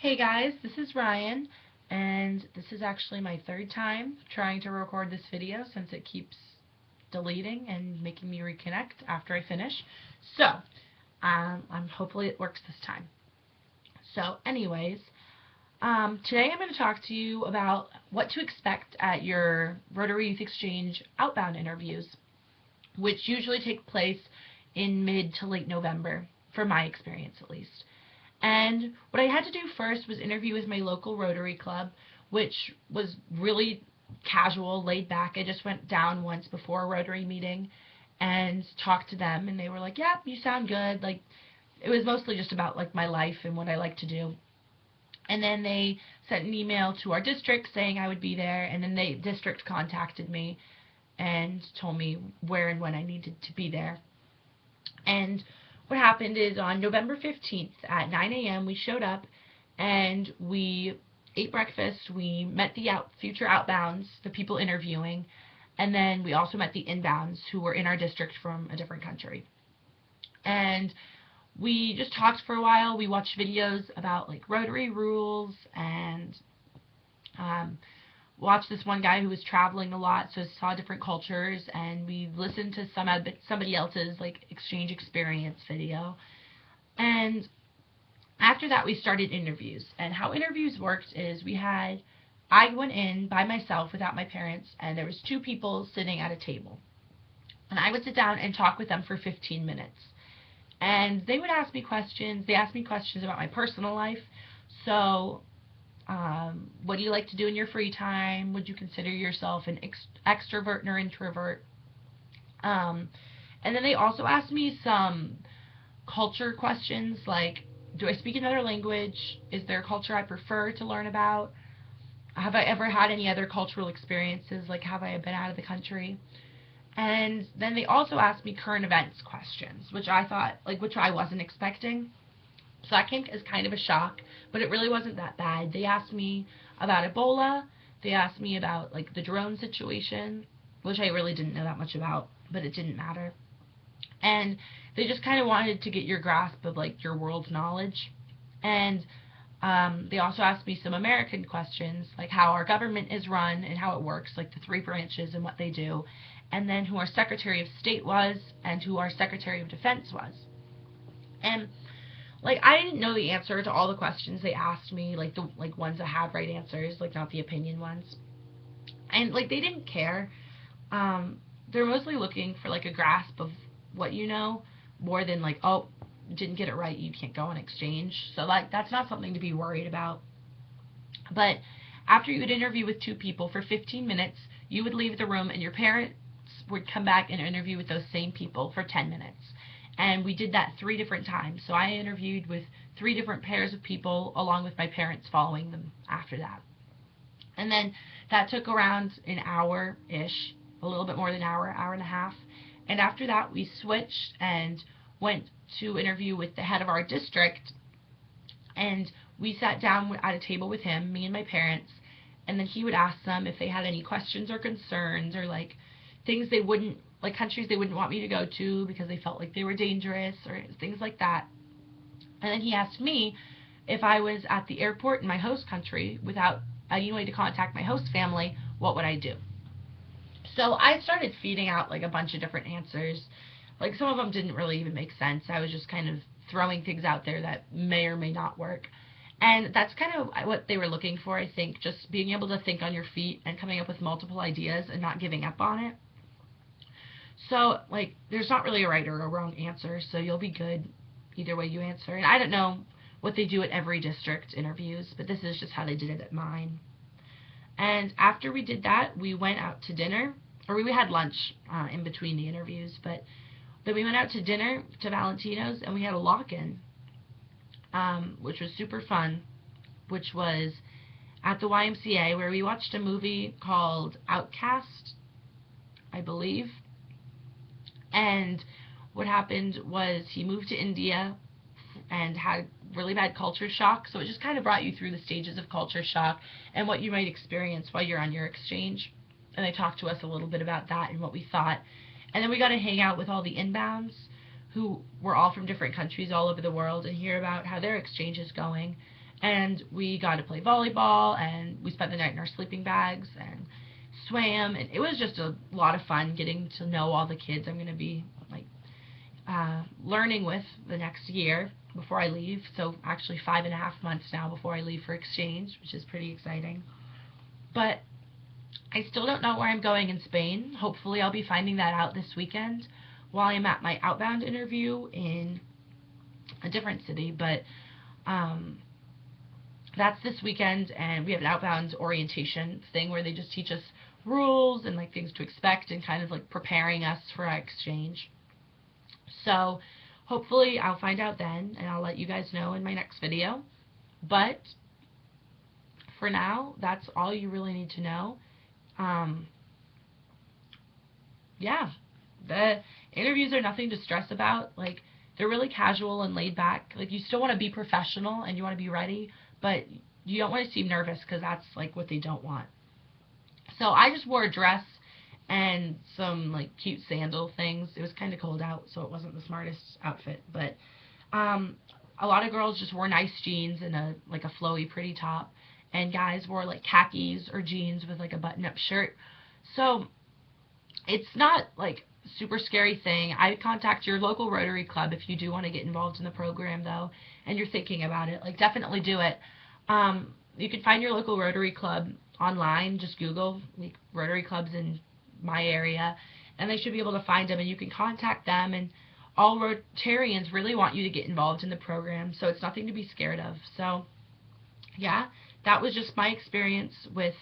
Hey guys, this is Ryan, and this is actually my third time trying to record this video since it keeps deleting and making me reconnect after I finish. So, hopefully it works this time. So, anyways, today I'm going to talk to you about what to expect at your Rotary Youth Exchange outbound interviews, which usually take place in mid to late November, from my experience at least. And what I had to do first was interview with my local Rotary Club, which was really casual, laid back. I just went down once before a Rotary meeting and talked to them, and they were like, "Yeah, you sound good." Like, it was mostly just about like my life and what I like to do. And then they sent an email to our district saying I would be there, and then the district contacted me and told me where and when I needed to be there. And what happened is on November 15th at 9 a.m. we showed up and we ate breakfast. We met the future outbounds, the people interviewing, and then we also met the inbounds who were in our district from a different country. And we just talked for a while. We watched videos about like Rotary rules and watched this one guy who was traveling a lot, so saw different cultures, and we listened to somebody else's like exchange experience video. And after that, we started interviews. And how interviews worked is I went in by myself without my parents, and there was two people sitting at a table. And I would sit down and talk with them for 15 minutes. And they would ask me questions. They asked me questions about my personal life. So, what do you like to do in your free time? Would you consider yourself an extrovert or introvert? And then they also asked me some culture questions like, do I speak another language? Is there a culture I prefer to learn about? Have I ever had any other cultural experiences? Like, have I been out of the country? And then they also asked me current events questions, which I wasn't expecting. So that came as kind of a shock, but it really wasn't that bad. They asked me about Ebola. They asked me about like the drone situation, which I really didn't know that much about, but it didn't matter. And they just kind of wanted to get your grasp of like your world's knowledge. And they also asked me some American questions, like how our government is run and how it works, like the three branches and what they do, and then who our Secretary of State was and who our Secretary of Defense was. And like, I didn't know the answer to all the questions they asked me, like the ones that have right answers, like not the opinion ones. And like, they didn't care. They're mostly looking for like a grasp of what you know, more than like, oh, didn't get it right, you can't go on exchange. So like, that's not something to be worried about. But after you would interview with two people for 15 minutes, you would leave the room and your parents would come back and interview with those same people for 10 minutes. And we did that 3 different times. So I interviewed with 3 different pairs of people along with my parents following them after that. And then that took around an hour-ish, a little bit more than an hour, hour and a half. And after that, we switched and went to interview with the head of our district. And we sat down at a table with him, me and my parents, and then he would ask them if they had any questions or concerns or like things they wouldn't, like countries they wouldn't want me to go to because they felt like they were dangerous or things like that. And then he asked me if I was at the airport in my host country without any way to contact my host family, what would I do? So I started feeding out like a bunch of different answers. Like, some of them didn't really even make sense. I was just kind of throwing things out there that may or may not work. And that's kind of what they were looking for, I think, just being able to think on your feet and coming up with multiple ideas and not giving up on it. So, like, there's not really a right or a wrong answer, so you'll be good either way you answer. And I don't know what they do at every district interviews, but this is just how they did it at mine. And after we did that, we went out to dinner, or we had lunch in between the interviews, but then we went out to dinner to Valentino's, and we had a lock-in, which was super fun, which was at the YMCA, where we watched a movie called Outcast, I believe. And what happened was he moved to India and had really bad culture shock, so it just kind of brought you through the stages of culture shock and what you might experience while you're on your exchange. And they talked to us a little bit about that and what we thought. And then we got to hang out with all the inbounds who were all from different countries all over the world and hear about how their exchange is going. And we got to play volleyball, and we spent the night in our sleeping bags and swam, and it was just a lot of fun getting to know all the kids I'm going to be like learning with the next year before I leave. So actually 5.5 months now before I leave for exchange, which is pretty exciting. But I still don't know where I'm going in Spain. Hopefully I'll be finding that out this weekend while I'm at my outbound interview in a different city. But that's this weekend, and we have an outbound orientation thing where they just teach us rules and like things to expect and kind of like preparing us for our exchange. So hopefully I'll find out then, and I'll let you guys know in my next video. But for now, that's all you really need to know. Yeah, the interviews are nothing to stress about. Like, they're really casual and laid back. Like, you still want to be professional and you want to be ready, but you don't want to seem nervous, because that's like what they don't want. So I just wore a dress and some like cute sandal things. It was kind of cold out, so it wasn't the smartest outfit, but a lot of girls just wore nice jeans and a flowy pretty top, and guys wore like khakis or jeans with like a button-up shirt. So it's not like super scary thing. I would contact your local Rotary club if you do want to get involved in the program, though, and you're thinking about it. Like, definitely do it. You can find your local Rotary club online. Just Google like Rotary clubs in my area, and they should be able to find them, and you can contact them. And all Rotarians really want you to get involved in the program, so it's nothing to be scared of. So yeah, that was just my experience with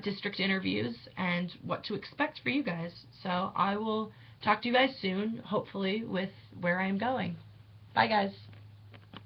district interviews and what to expect for you guys. So I will talk to you guys soon, hopefully with where I'm going. Bye, guys.